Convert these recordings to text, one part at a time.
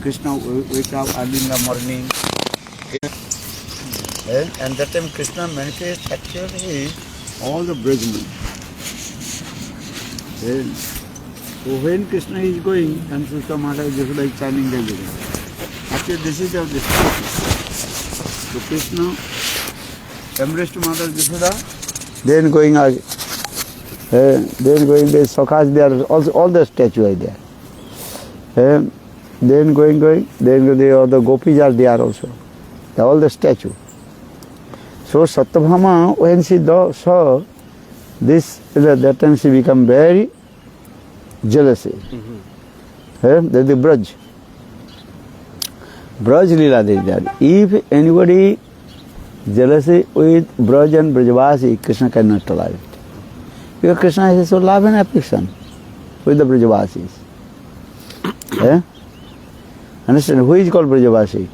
Krishna wake up early in the morning. And that time Krishna manifests actually all the Brajman. So when Krishna is going, and Sutta Mata is just like chanting everything. Actually, this is how this is. So Krishna embraced Mata Yashoda, then going again. Then going the Sakhas, there also all the statues are there. Then going, then the gopis are there also. All the statues. So Satyabhama, when she saw this, that time she became very jealous. That is the Braj. Braj Leela is there. If anybody jealousy with Braj and Brajavasi, Krishna cannot tolerate it. Because Krishna is so love and affection with the Brajavasis. Understand? Who is called Brajavasi?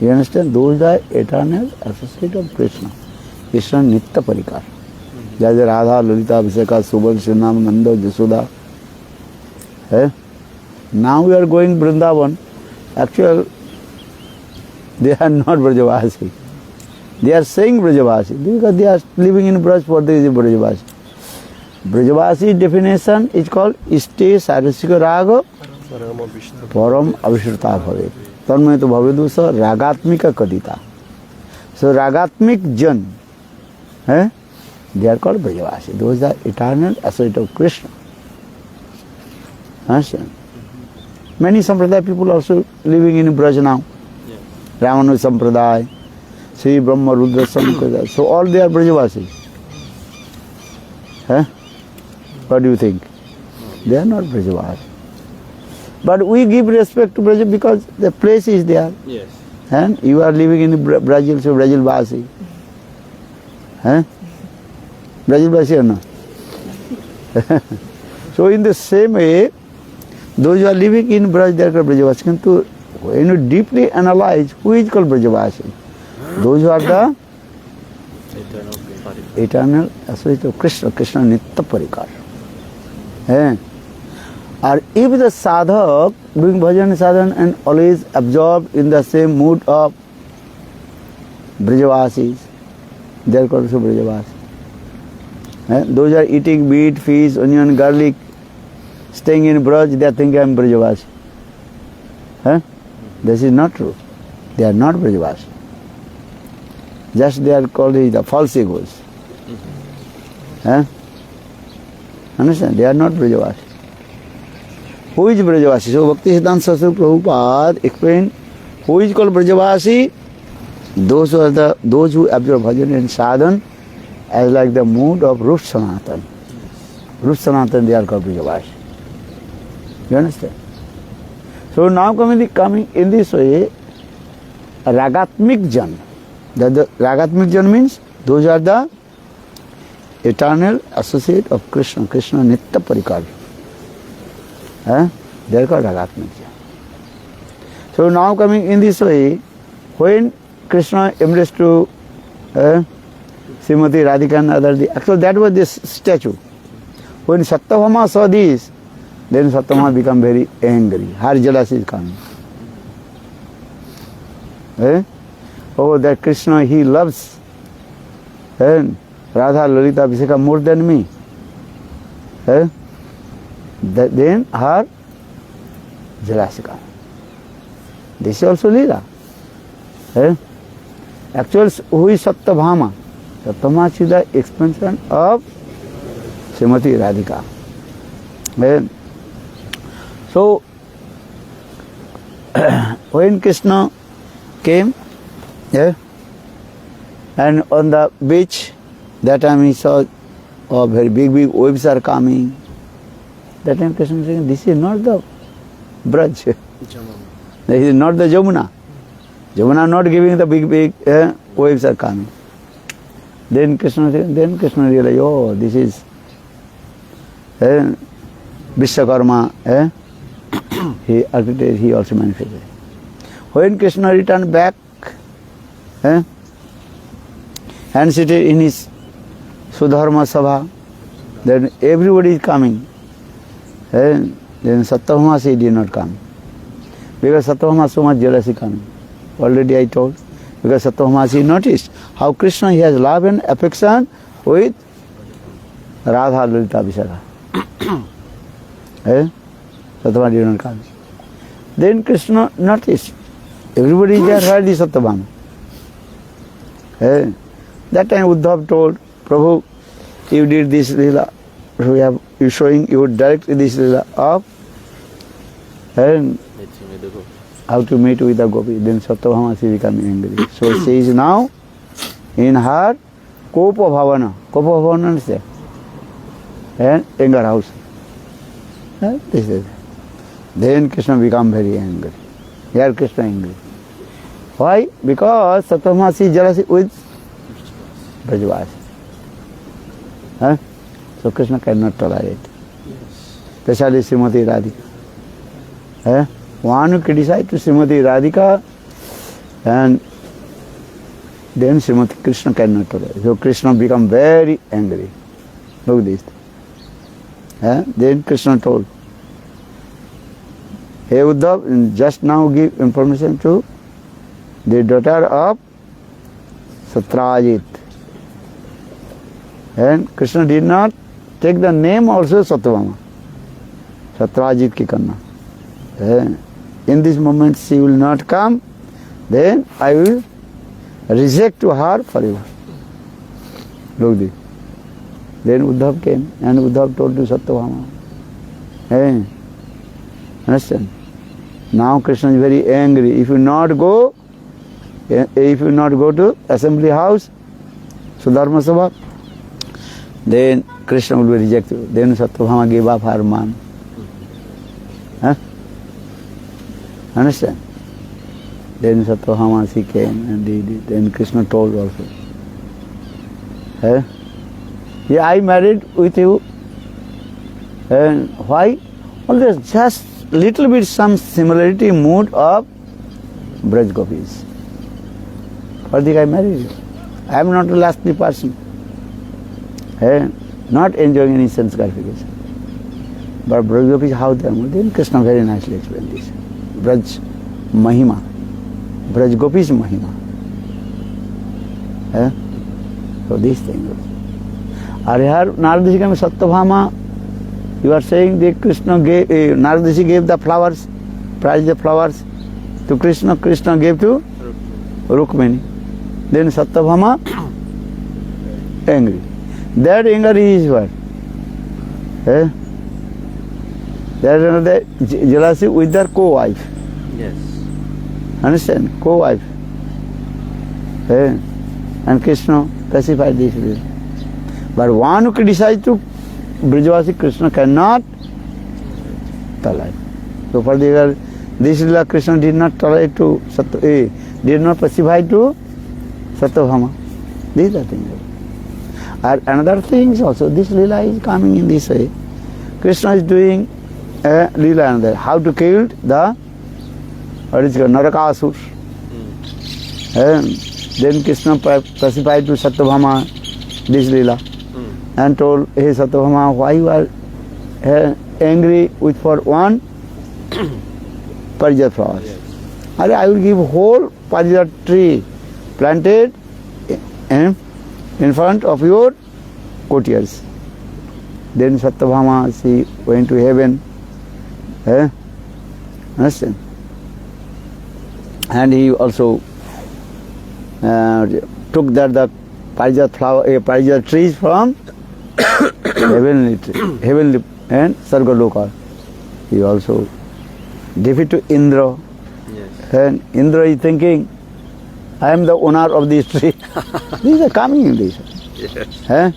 You understand? Those are eternal associates of Krishna. Krishna Nitya Parikar. Jaja Radha, Lalita, Abhisheka, Subal, Srinam, Nanda, Jasoda. Now we are going Vrindavan. Actually, they are not Brajavasi. They are saying Brajavasi because they are living in Braj for this Brajavasi. Brajavasi definition is called Iste Sarasika Raga Param Avishruta Bhave. Tanmay to Bhavedusa Ragatmika Kadita. So Ragatmik Jan, they are called Brajavasi. Those are eternal associates of Krishna. Understand? Many Sampradaya people also living in Braj now. Ramanu Sampradaya, Sri Brahma Rudra Sampradaya. So all they are Brajavasis. What do you think? They are not Brajavasis. But we give respect to Brazil because the place is there. Yes. And you are living in Brazil, so Brazil Vasi. Brazil Vasi or no? So in the same way, those who are living in Braj, they are called Brajavasi. So when you deeply analyze who is called Brajavasi, those who are the eternal associates of Krishna, Krishna Nitya Parikar. Or if the sadhak doing bhajan sadhana and always absorbed in the same mood of Brajavasis, they are called also Brajavasis. Those are eating meat, fish, onion, garlic, staying in Braj, they are thinking I am Brajavasi. This is not true. They are not Brajavasi. Just they are called the false egos. Understand? They are not Brajavasi. Who is Brajavasi? So Bhaktisiddhanta Saraswati Prabhupada explained who is called Brajavasi. Those who absorb bhajan and sadhan as like the mood of Rup Sanatan. Rup Sanatan, they are called Brajavasi. You understand? So now coming in this way, Ragatmik Jan. The Ragatmik Jan means those are the eternal associate of Krishna, Krishna Nitya Parikar. They are called Ragatmik Jan. So now coming in this way, when Krishna embraced to Srimati Radhika and others, actually that was this statue. When Satyabhama saw this, then Satyabhama became very angry. Her jealousy is coming. Oh, that Krishna, he loves Radha, Lalita, Abhisheka more than me. Then her jealousy comes. This is also Leela. Actually, who is Satyabhama? Satyabhama is the expansion of Srimati Radhika. So, when Krishna came, and on the beach, that time he saw very big waves are coming. That time Krishna was saying, this is not the Braj. This is not the Jamuna. Jamuna not giving the big waves are coming. Then Krishna realized, oh, this is Vishwakarma. He also manifested. When Krishna returned back and seated in his Sudharma Sabha, then everybody is coming. Then Satyabhama did not come. Because Satyabhama so much jealousy coming. Already I told. Because Satyabhama, she noticed how Krishna, he has love and affection with Radha Lalita Vishaka. Satyabhama did not come. Then Krishna noticed. Everybody is there, where is Satyabhama? That time Uddhav told, Prabhu, you did this lila. You showing you directly this lila of and how to meet with the gopi. Then Satyabhama, she became angry. So she is now in her Kopa Bhavana. Kopa Bhavana is there. And anger house. This is. Then Krishna become very angry. Here Krishna angry. Why? Because Satyabhama, she is jealous with Brajavasi. So Krishna cannot tolerate. Especially Srimati Radhika. One who criticized to Srimati Radhika, and then Srimati Krishna cannot tolerate. So Krishna become very angry. Look this. Then Krishna told, hey Uddhav, just now give information to the daughter of Satrajit. And Krishna did not take the name also Satyabhama. Satrajit ki kanna. In this moment she will not come, then I will reject to her forever. Look this. Then Uddhav came and Uddhav told to Satyabhama. Understand? Now Krishna is very angry. If you not go to assembly house, Sudharma Sabha, then Krishna will be rejected. Then Satyabhama gave up her man. Understand? Then Satyabhama, she came and did it. Then Krishna told also. Yeah, I married with you. And why? Only just little bit some similarity mood of Braj Gopis. For the I married you. I am not a lastly person. Not enjoying any sense gratification. But Braj Gopis, how they are moved? Then Krishna very nicely explained this. Braj Mahima. Braj Gopis Mahima. So these things. Are here Narada Rishi came Satyabhama. You are saying that Krishna gave, Narada Rishi gave the flowers, prized the flowers to Krishna. Krishna gave to Rukmini. Then Satyabhama angry. That anger is what? That another jealousy with their co-wife. Yes. Understand? Co-wife. And Krishna pacified this reason. But one who criticized to Brajavasi, Krishna cannot tolerate. So for this lila Krishna did not tolerate to did not pacify to Satyabhama. These are things. And another thing also, this lila is coming in this way. Krishna is doing a lila another. How to kill the what is called Narakasur. And then Krishna pacified to Satyabhama this lila. And told, hey Satyabhama, why you are angry with for one Parijat flowers? Yes. I will give whole Parijat tree planted in front of your courtiers. Then Satyabhama, she went to heaven. Understand? And he also took the Parijat trees from heavenly and Sargaloka. He also gave it to Indra. Yes. And Indra is thinking, I am the owner of this tree. These are coming in this. Yes.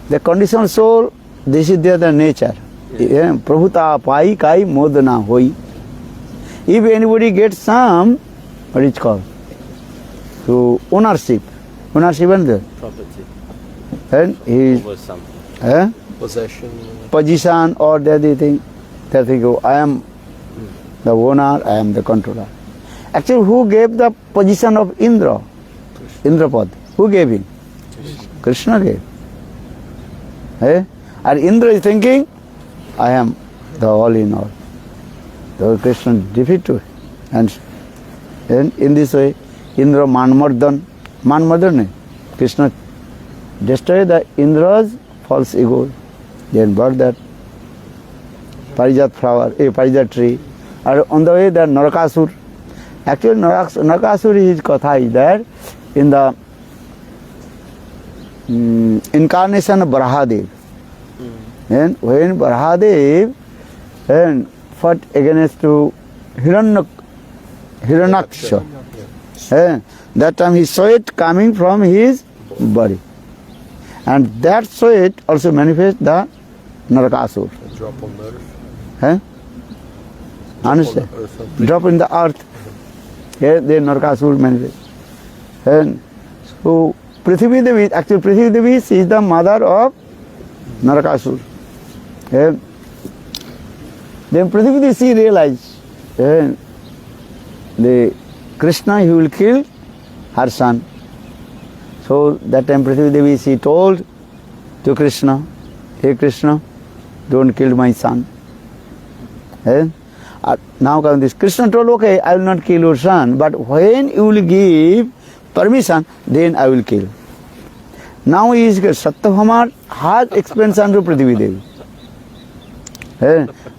The conditioned soul, this is their nature. Prabhuta pai kai modana hoi. If anybody gets some, what is called? So ownership and the property. And he Over something. Possession. Position or they think, oh, I am the owner, I am the controller. Actually, who gave the position of Indra? Indrapad. Who gave him? Krishna gave. And Indra is thinking, I am the all in all. So Krishna defeated, and in this way, Indra Manmardan, Krishna destroyed the Indra's false ego, then brought that Parijat flower, a Parijat tree, and on the way that Narakasur. Actually, Narakasur, his katha is there in the incarnation of Barahadev. And when Barahadev fought against to Hiranyaksha, that time he saw it coming from his body. And that sweat also manifests the Narakasur. Drop on earth. Understand? On earth. Drop in the earth. Here the Narakasur manifests. And so Prithvi Devi, actually Prithvi Devi, she is the mother of Narakasur. And then Prithvi Devi, she realized the Krishna, he will kill her son. So that time Prithvi Devi, she told to Krishna, hey Krishna, don't kill my son. Now come this. Krishna told, okay, I will not kill your son, but when you will give permission, then I will kill. Now he is Satyabhama has expansion to Prithvi Devi.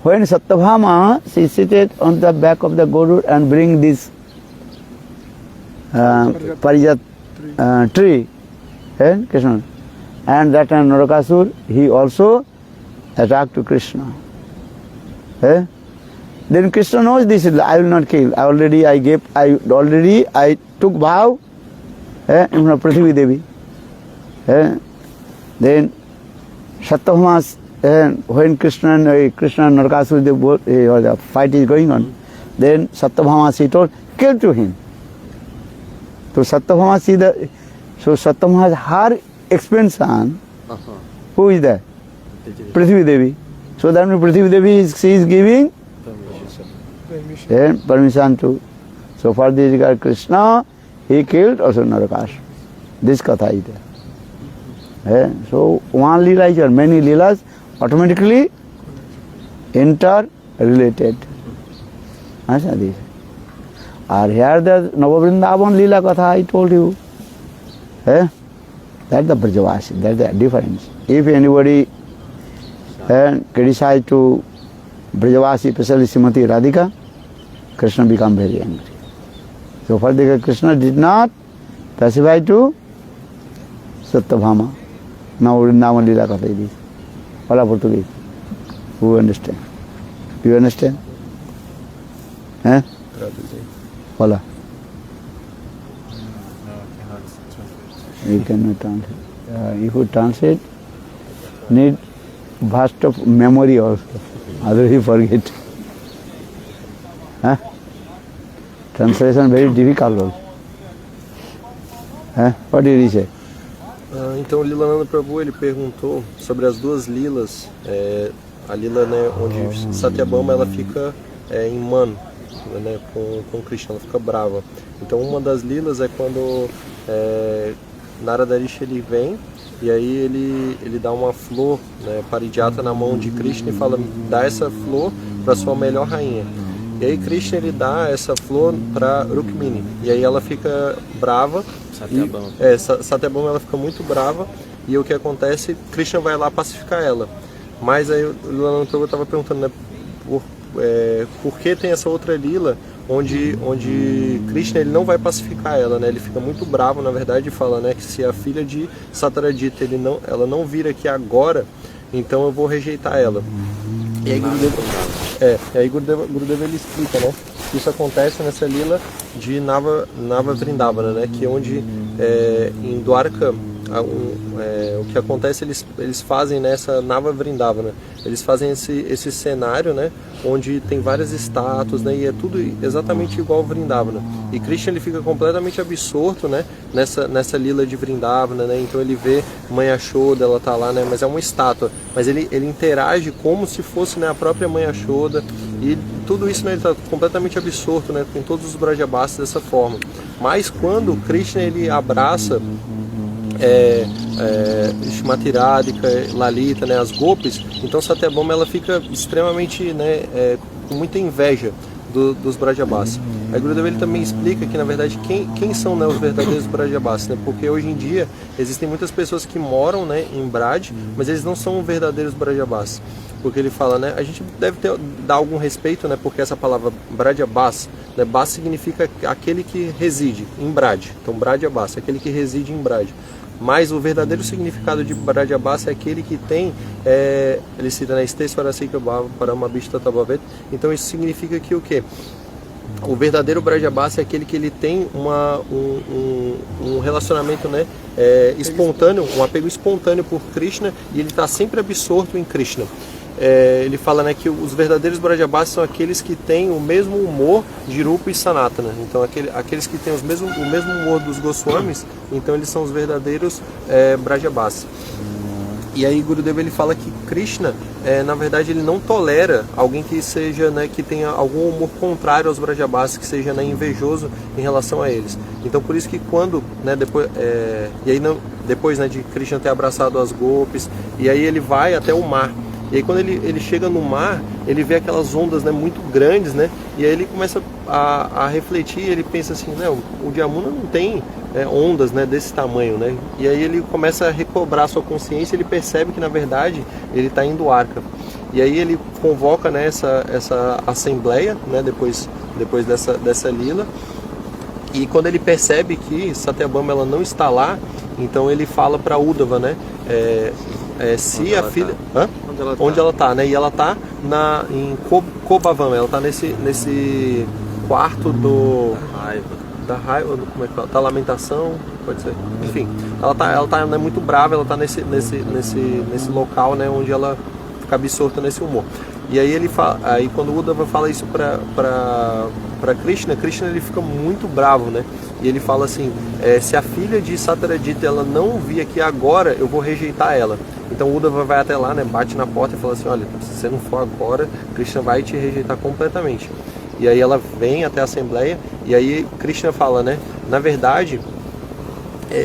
When Satyabhama, she seated on the back of the Gorud and bring this Parijat tree, Krishna. And that time Narakasur, he also attacked to Krishna. Then Krishna knows this, I will not kill. I took vow in front of Prithvi Devi. Then Satyabhama, when Krishna and Narakasur, the fight is going on, then Satyabhama, she told, kill to him. So Satyabhama, Satyabhama has her expansion. Who is that? Prithvi Devi. So that means Prithvi Devi, she is giving permission to. So for this regard, Krishna, he killed also Narakasur. This katha is there. So one lila is there, many lilas automatically interrelated. Understand this? Or here the Navavrindavan lila katha I told you. That's the Brajavasi, that's the difference. If anybody criticize to Brajavasi, especially Srimati Radhika, Krishna become very angry. So for the Krishna did not pacify to Satyabhama. Now Vrindavan Lila Katha is. Fala Portuguese. Who understand? Do you understand? Traduzir. Fala. You cannot translate. If you translate, need vast of memory also. Otherwise you forget. Translation very difficult also. What did he say? Então o Lilananda Prabhu, ele perguntou sobre as duas lilas, a lila, né, onde Satyabhama ela fica em Man, né, com Krishna, ela fica brava. Então uma das lilas é quando Narada Rishi ele vem e aí ele dá uma flor, né, parijata na mão de Krishna e fala, dá essa flor para sua melhor rainha. E aí Krishna ele dá essa flor para Rukmini e aí ela fica brava. Satyabhama. Satyabhama ela fica muito brava e o que acontece, Krishna vai lá pacificar ela. Mas aí o Lilananda Prabhu estava perguntando, né, por que tem essa outra lila onde Krishna ele não vai pacificar ela, né? Ele fica muito bravo, na verdade, e fala, né, que se a filha de Satyajita ela não vir aqui agora, então eu vou rejeitar ela. E aí Gurudeva ele explica, né, que isso acontece nessa lila de Nava Vrindavana, né, que é onde em Dwarka o que acontece, eles fazem nessa Nava Vrindavana, eles fazem esse cenário, né, onde tem várias estátuas, né, e é tudo exatamente igual ao Vrindavana. E Krishna ele fica completamente absorto, né, nessa lila de Vrindavana, né, então ele vê Mãe Yashoda, ela tá lá, né, mas é uma estátua, mas ele interage como se fosse, né, a própria Mãe Yashoda, e tudo isso, né, ele está completamente absorto, né, com todos os Brajabasas dessa forma. Mas quando Krishna ele abraça Shrimati Radhika, Lalita, né, as Gopis, então Satyabhama ela fica extremamente, né, com muita inveja dos Brajabasi. Aí Gurudeva ele também explica que na verdade quem são, né, os verdadeiros Brajabasi, né? Porque hoje em dia existem muitas pessoas que moram, né, em Braj, mas eles não são verdadeiros Brajabasi. Porque ele fala, né, a gente deve dar algum respeito, né, porque essa palavra Brajabasi, né, Bas significa aquele que reside em Braj. Então Brajabasi, aquele que reside em Braj. Mas o verdadeiro significado de Brajabasi é aquele que tem, ele cita na Estesvarasika Paramabhishta Tabavet. Então isso significa que o quê? O verdadeiro Brajabasi é aquele que ele tem um relacionamento, né, espontâneo, um apego espontâneo por Krishna, e ele está sempre absorto em Krishna. Ele fala, né, que os verdadeiros Brajabasi são aqueles que têm o mesmo humor de Rupa e Sanatana. Então aqueles que têm o mesmo humor dos Goswamis, então eles são os verdadeiros Brajabasi. E aí Gurudeva ele fala que Krishna, na verdade, ele não tolera alguém que seja, né, que tenha algum humor contrário aos Brajabasi, que seja, né, invejoso em relação a eles. Então por isso que quando, né, depois, né, de Krishna ter abraçado as gopis, e aí ele vai até o mar. E aí quando ele chega no mar, ele vê aquelas ondas, né, muito grandes, né? E aí ele começa a refletir, ele pensa assim, né, o Yamuna não tem ondas, né, desse tamanho, né? E aí ele começa a recobrar sua consciência, ele percebe que na verdade ele está em Dwarka. E aí ele convoca, né, essa assembleia, né, depois dessa lila. E quando ele percebe que Satyabhama ela não está lá, então ele fala para Uddhava, né? Se a filha... Tá? Onde ela está, né? E ela está em Kobhavam, ela está nesse quarto da raiva, como é que fala? Da lamentação, pode ser. Enfim, ela tá né, muito brava, ela está nesse local, né, onde ela fica absorta nesse humor. E aí aí quando o Uddhava fala isso para Krishna ele fica muito bravo, né? E ele fala assim, se a filha de Satyajita ela não vir aqui agora, eu vou rejeitar ela. Então o Uddhava vai até lá, né, bate na porta e fala assim, olha, se você não for agora, Krishna vai te rejeitar completamente. E aí ela vem até a assembleia, e aí Krishna fala, né, na verdade,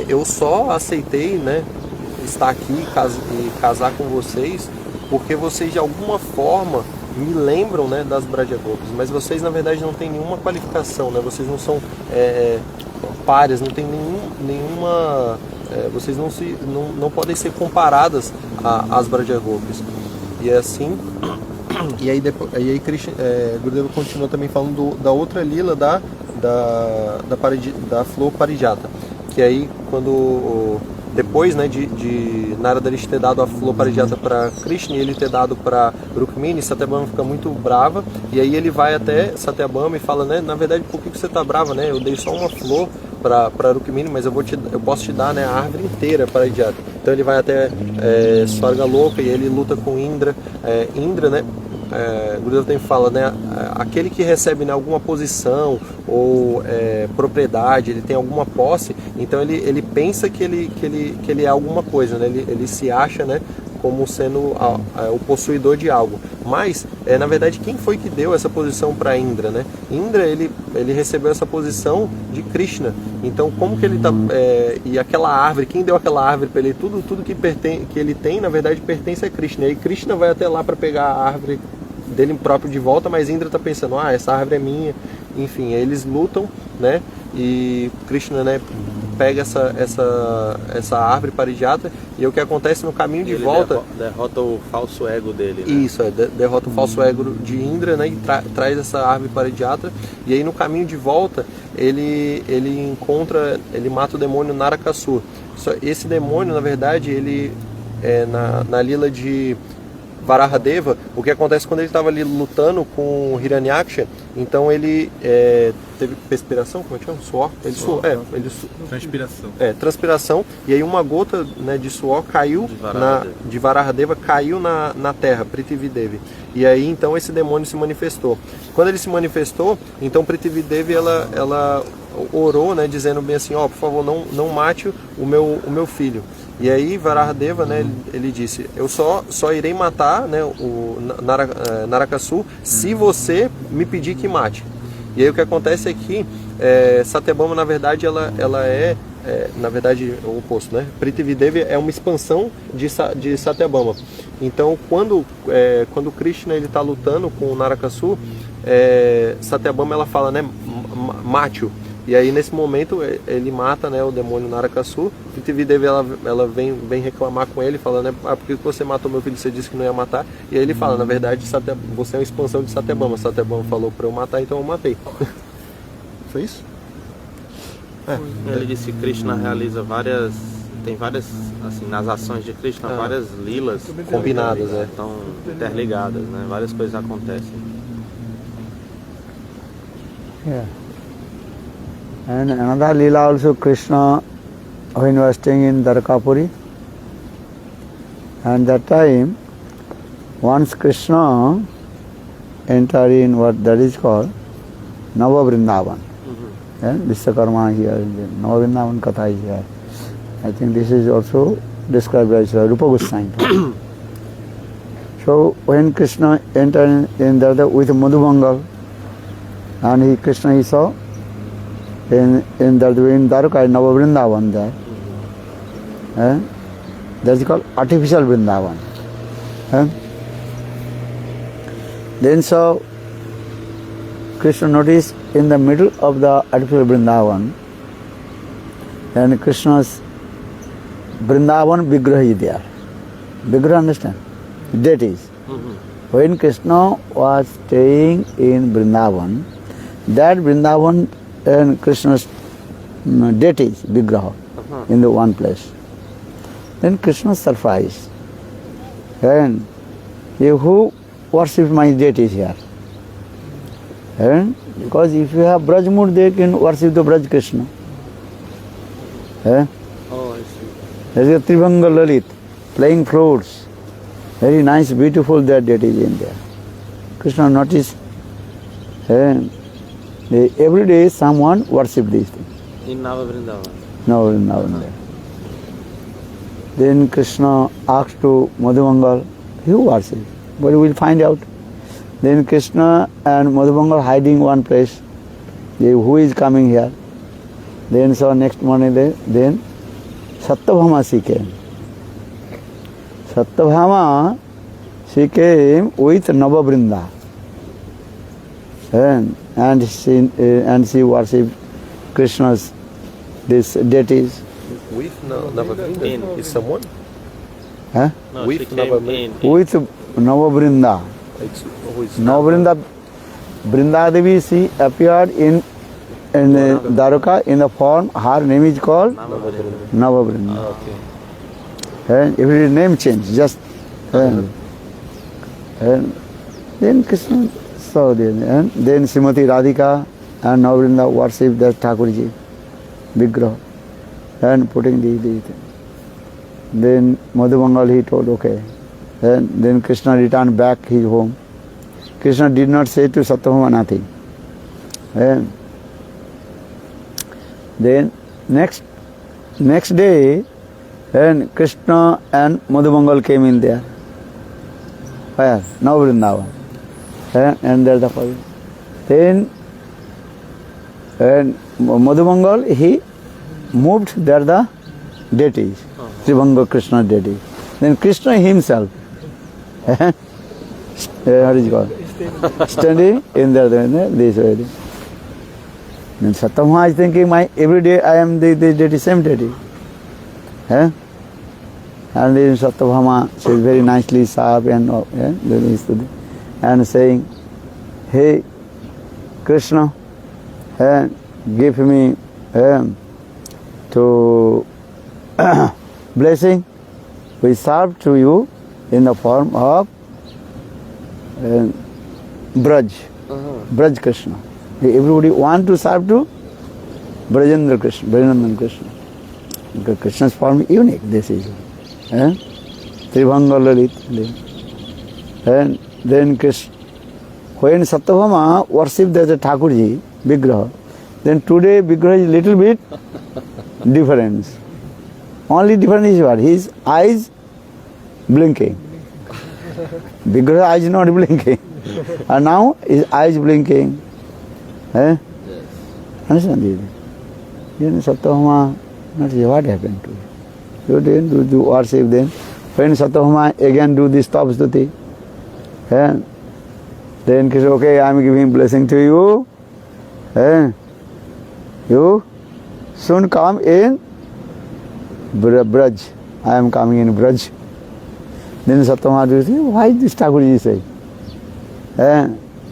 eu só aceitei, né, estar aqui e casar com vocês, porque vocês de alguma forma me lembram, né, das Brajagopis, mas vocês na verdade não têm nenhuma qualificação, né, vocês não são párias, não tem nenhuma... vocês não podem ser comparadas às Brajagopis. E é assim. E aí Krishna, Gurudeva continua também falando da outra lila da flor Parijata. Que aí quando depois, né, de Narada ter dado a flor Parijata para Krishna e ele ter dado para Rukmini, Satyabhama fica muito brava, e aí ele vai até Satyabhama e fala, né, na verdade, por que você está brava, né? Eu dei só uma flor para Rukmini, mas eu posso te dar, né, a árvore inteira para Parijata. Então ele vai até Swarga Loka e ele luta com Indra. Indra, né, Gurudeva também fala, né, aquele que recebe, né, alguma posição ou propriedade, ele tem alguma posse, então ele pensa que ele é alguma coisa, né, ele se acha, né, como sendo o possuidor de algo. Mas, na verdade, quem foi que deu essa posição para Indra, né? Indra, ele recebeu essa posição de Krishna. Então, como que ele está... e aquela árvore, quem deu aquela árvore para ele? Tudo que ele tem, na verdade, pertence a Krishna. E aí Krishna vai até lá para pegar a árvore dele próprio de volta, mas Indra está pensando, essa árvore é minha. Enfim, aí eles lutam, né? E Krishna, né, pega essa árvore Parijata, e o que acontece no caminho de volta... derrota o falso ego dele, né? Isso, derrota o falso ego de Indra, né, e traz essa árvore Parijata, e aí no caminho de volta ele mata o demônio Narakasur. Esse demônio, na verdade, ele na lila de Varahadeva, o que acontece quando ele estava ali lutando com Hiranyaksha, então ele teve perspiração, como é que chama? Suor? Transpiração. Transpiração, e aí uma gota, né, de suor caiu de Varahadeva caiu na terra, Prithvidevi. E aí então esse demônio se manifestou. Quando ele se manifestou, então Prithvidevi ela orou, né, dizendo bem assim, por favor, não mate o meu filho. E aí Varahadeva, né, ele disse, eu só irei matar, né, o Narakasur se você me pedir que mate. E aí o que acontece é que Satyabhama, na verdade, ela é na verdade, o oposto, né? Prithvidevi é uma expansão de Satyabhama. Então, quando Krishna ele está lutando com o Narakasur, Satyabhama ela fala, né? Mate-o. E aí, nesse momento, ele mata, né, o demônio Narakasur. Prithvidevi ela vem reclamar com ele, falando, né, por que você matou meu filho? Você disse que não ia matar. E aí ele fala, na verdade, você é uma expansão de Satyabhama. Satyabhama falou para eu matar, então eu matei. Foi isso? Ele disse que Krishna realiza tem várias, assim, nas ações de Krishna, várias lilas Combinadas, estão interligadas, né? Várias coisas acontecem. Yeah. And another Leela also, Krishna, when he was staying in Dwarkapuri, and that time, once Krishna entered in what that is called Nava Vrindavan. And Vishwakarma here, Nava Vrindavan Katha is here. I think this is also described as Rupa Goswami. So when Krishna entered in there with Madhumangal, and Krishna he saw in Dwarka, Nava Vrindavan there. That is called artificial Vrindavan. Then so Krishna noticed in the middle of the artificial Vrindavan, and Krishna's Vrindavan Vigraha is there. Vigraha, understand? Deities. When Krishna was staying in Vrindavan, that Vrindavan and Krishna's deities, Vigraha, in the one place. Then Krishna surprised. And who worships my deities here? And because if you have Braj mood, they can worship the Braj Krishna. Oh, I see. There is a Tribhanga Lalit, playing flutes. Very nice, beautiful that deities in there. Krishna noticed. And every day someone worship these things. In Nava Vrindavan. Now and then. Then Krishna asked to Madhumangal, who worships? But we will find out. Then Krishna and Madhumangal hiding one place. Who is coming here? Then so next morning then Satyabhama she came. Satyabhama she came with Navavrinda. And she worshipped Krishna's these deities. With Navavrinda? Is someone? Huh? No, With she came Nava- in. With Navavrinda. Who is Navavrinda, Vrindadevi, she appeared in Dwarka in the form, her name is called Navavrinda. Navavrinda. Okay. And every name change, just. And then Krishna saw this. And then Srimati Radhika and Navavrinda worship that Thakurji, Vigraha, and putting these things. Then Madhumangal he told, okay. And then Krishna returned back his home. Krishna did not say to Satyabhama nothing. And then next day, and Krishna and Madhumangal came in there. Where? Now Vrindavan. And there's the fire. Then and Madhumangal he moved there the deities, Tribhanga Krishna deity. Then Krishna himself, what is it called? Standing in there, this way. Then Satyabhama is thinking, every day I am the deity, same deity. And then Satyabhama says very nicely, sharp and saying, hey Krishna, give me to blessing. We serve to you in the form of Braj, Braj Krishna. Everybody want to serve to Brajendra Krishna, Brajanandan Krishna. Because Krishna's form is unique, this is. Tribhanga Lalit. And then Krishna, when Satyabhama worshipped as a Thakurji, Vigraha, then today Vigraha is little bit different. Only difference is what? His eyes blinking. Vigraha eyes not blinking. And now his eyes blinking. Understand this? Then Satyabhama Not say, what happened to you? You didn't do worship then. When Satyabhama again do this tapstuti, then Krishna, okay, I am giving blessing to you. You soon come in Braj. I am coming in Braj. Then Satyabhama will say, why this Thakurji say?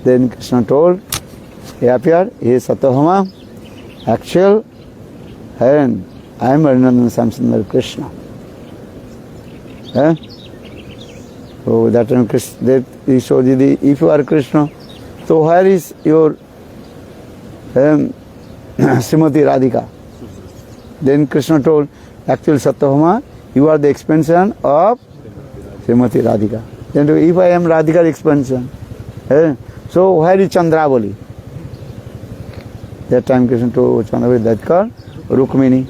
Then Krishna told, he appeared, he is Satyabhama, actual, and I am Harinandana Samsundar Krishna. So that time Krishna, he showed you if you are Krishna, so where is your Srimati Radhika? Then Krishna told, actual Satyabhama, you are the expansion of Srimati Radhika. Then if I am Radhika's expansion, so where is Chandravali? That time Krishna told Chandravali, that called Rukmini.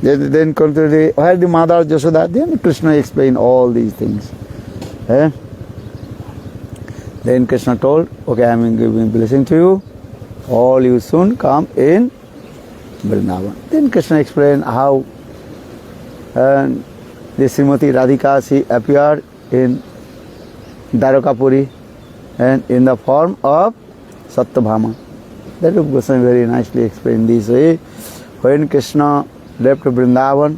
Then come to the, where the mother Jasoda? Then Krishna explained all these things. Then Krishna told, okay, I am giving blessing to you. All you soon come in Vrindavan. Then Krishna explained how the Srimati Radhika, she appeared in Dwarakapuri and in the form of Satyabhama. That Rupa Goswami very nicely explained this way. When Krishna left Vrindavan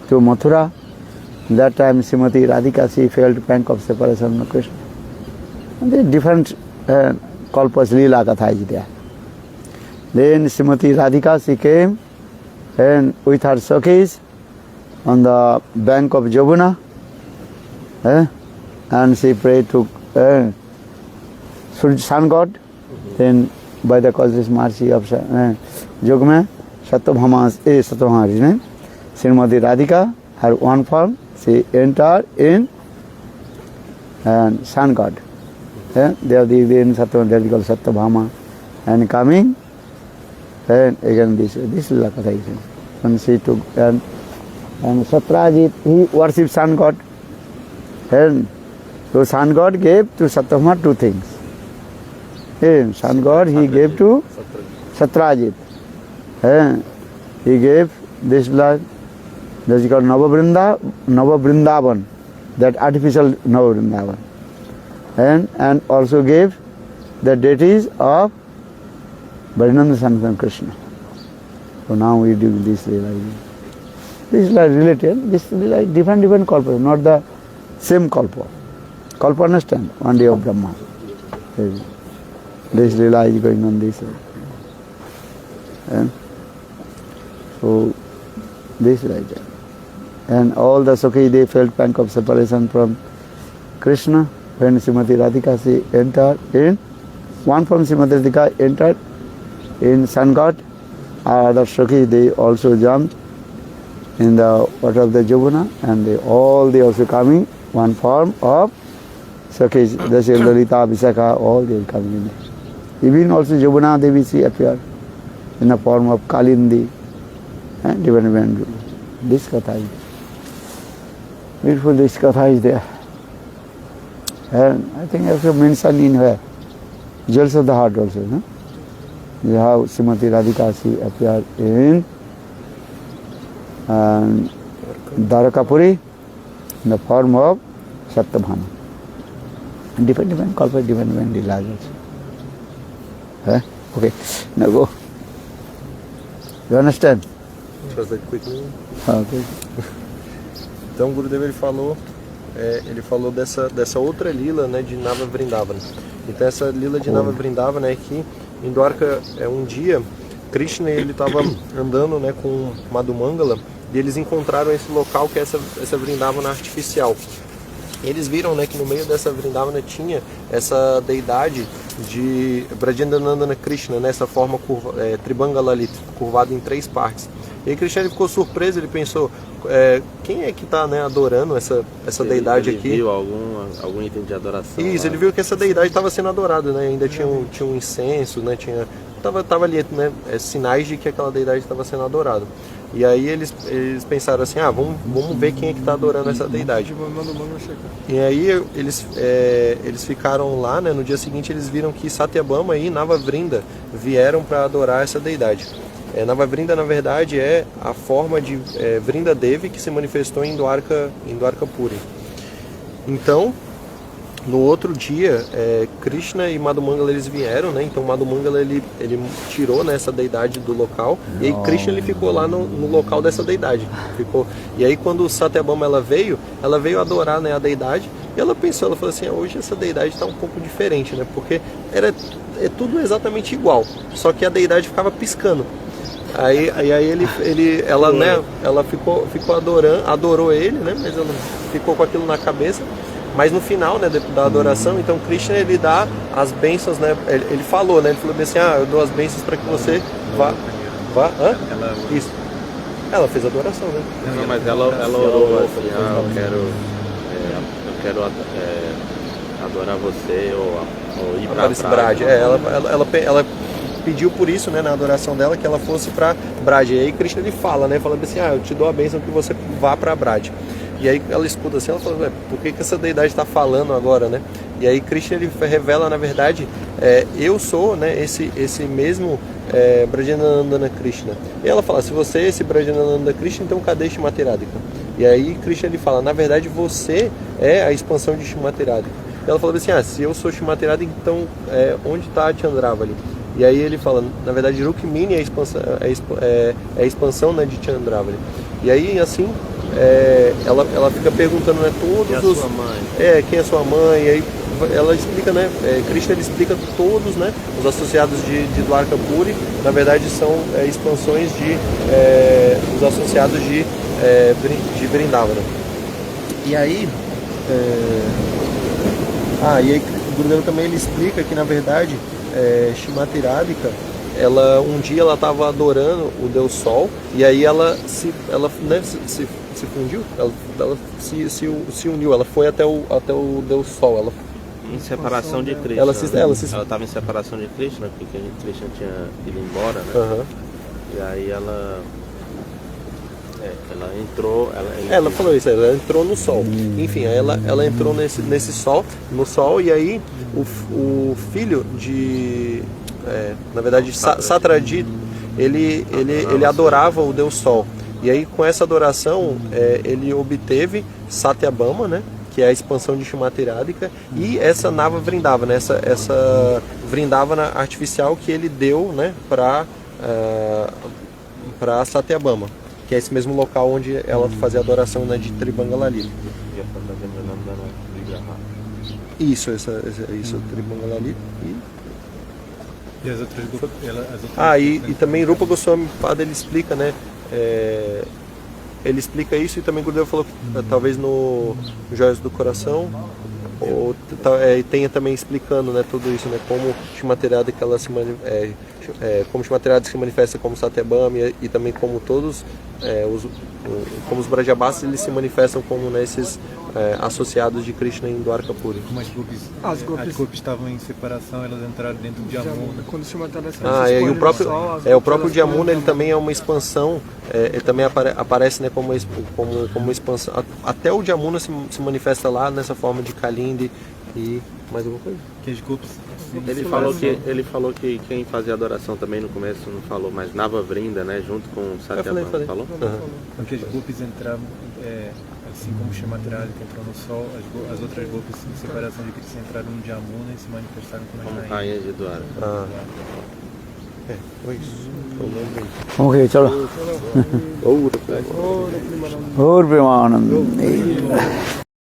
to Mathura, that time Srimati Radhika, she felt pang of separation from Krishna. And there are different kalpas, Leela Katha is there. Then Srimati Radhika, she came and with her Sakhis on the bank of Jamuna, and she prayed to sun god. Then by the causeless mercy of Jogma, Satyabhama's name, Srimati Radhika, her one form, she entered in sun god. They are then Satyabhama, called Satyabhama, and coming, and again this is Leela Katha. And she took, and Satrajit, he worshipped sun god. And so sun god gave to Satyabhama two things. Sun god he gave to Satrajit. He gave this blood, that is called Navavrindavan, that artificial Navavrindavan. And also gave the deities of Harinandana Samsundar Krishna. So now we do this Leela. This is like related, this is like different kalpa, not the same kalpa. Kalpa understand, one day of Brahma. This Leela is going on this way. So this like that. And all the Sakhi, they felt pang of separation from Krishna. When Srimati Radhika, she entered in, one from Srimati Radhika entered in sun god, other Sakhi, they also jumped in the water of the Jamuna, and they also coming, one form of Sakhis, Dasi, Lalita, Visakha, all they are coming in. Even also Jamuna Devi, she appeared in the form of Kalindi, and different. This Katha is beautiful, this Katha is there. And I think I have to mention in her Jewels of the Heart also, no? How Srimati Radhika, she appeared in Dwarakapuri in the form of Satyabhama. Different kalpa, different Leelas also. Okay, now go. You understand? Translate quickly. Okay. Então o Gurudev ele falou dessa outra lila, né, de Nava Vrindavan. Então essa lila de Nava Vrindavan é que em Dwarka, um dia Krishna ele estava andando, né, com Madhumangala, e eles encontraram esse local que é essa Vrindavana artificial. Eles viram, né, que no meio dessa Vrindavana tinha essa deidade de Brajendanandana Krishna, nessa forma Tribanga Lalita, curvada em 3 partes. E aí Krishna ele ficou surpreso, ele pensou, quem é que está, né, adorando essa deidade aqui? Ele viu algum item de adoração? Isso, ele viu que essa deidade estava sendo adorada, né? Ainda tinha um incenso, né? Tava ali, né, sinais de que aquela deidade estava sendo adorada. E aí eles pensaram assim, vamos ver quem é que está adorando essa deidade. E aí eles ficaram lá, né? No dia seguinte eles viram que Satyabhama e Navavrinda vieram para adorar essa deidade. Navavrinda, na verdade, é a forma de Vrinda Devi que se manifestou em Dwarka Puri. Então, no outro dia, Krishna e Madhumangala eles vieram, né? Então Madhumangala ele tirou, né, essa deidade do local e aí Krishna ele ficou lá no local dessa deidade. E aí quando Satyabhama ela veio adorar, né, a deidade e ela pensou, ela falou assim, hoje essa deidade está um pouco diferente, né? Porque é tudo exatamente igual, só que a deidade ficava piscando. Ela ficou adorou ele, né? Mas ela ficou com aquilo na cabeça. Mas no final, né, da adoração, então Krishna ele dá as bênçãos, né? Ele falou, né? Ele falou assim, eu dou as bênçãos para que você vá. Isso. Ela fez a adoração, né? Não, mas ela orou assim, eu quero adorar você ou ir para Braj. Ela pediu por isso, né, na adoração dela, que ela fosse para Braj. E aí Krishna ele fala, né? Falando assim, eu te dou a bênção que você vá para Braj. E aí ela escuta assim, ela fala, por que essa deidade está falando agora, né? E aí Krishna ele revela, na verdade, eu sou, né, esse mesmo Brajanandana Krishna. E ela fala, se você é esse Brajanandana Krishna, então cadê Shrimati Radhika? E aí Krishna ele fala, na verdade você é a expansão de Shrimati Radhika. E ela fala assim, se eu sou Shrimati Radhika, então onde está a Chandravali? E aí ele fala, na verdade Rukmini é a expansão, né, de Chandravali. E aí assim ela fica perguntando, né, todos sua mãe? Quem é sua mãe? E aí ela explica, né, Krishna ele explica todos, né, os associados de Dwarka Puri, na verdade são expansões os associados de Vrindavana. E aí e aí o Gurudeva também ele explica que na verdade Shrimati Radhika, um dia ela estava adorando o Deus Sol e aí ela se fundiu, ela se uniu, ela foi até o Deus Sol, ela em separação de Krishna. Ela estava em separação de Krishna, porque Krishna tinha ido embora, né? Uhum. E aí ela entrou. Ela falou isso, ela entrou no Sol. Enfim, aí ela entrou no Sol, e aí o filho de. Na verdade, Satyajit, ele adorava o Deus Sol. E aí, com essa adoração, ele obteve Satyabhama, né? Que é a expansão de Shrimati Radhika, e essa Nava Vrindavana, essa Vrindavana artificial que ele deu, né, para Satyabhama, que é esse mesmo local onde ela fazia a adoração, né, de Tribangala Lila. Isso, Tribangala Lila. E as outras e também Rupa Goswami Pada ele explica, né? Ele explica isso, e também Gurudeva falou que talvez no Joias do Coração tenha também explicando, né, tudo isso, né, como Shrimati Radhika como Shrimati Radhika se manifesta como Satyabhama e também como todos como os Brajabhasas eles se manifestam como, né, esses associados de Krishna em Dwarka Puri. Como as gopis estavam em separação, elas entraram dentro de Jamuna. Quando se mataram e o próprio Jamuna ele também é uma expansão, ele também aparece, né, como uma expansão. Até o Jamuna se manifesta lá nessa forma de Kalindi e mais alguma coisa. Que as gopis. Ele falou que quem fazia adoração também no começo não falou, mas Nava Vrinda, né, junto com Satyabhama, falou? Porque as gopis entravam, assim como Shrimati Radhika entrou no Sol, as outras gopis em separação de Krishna entraram no Jamuna e se manifestaram como rainhas de Dwarka. Foi isso. Okay, chalo. Aur Premanand.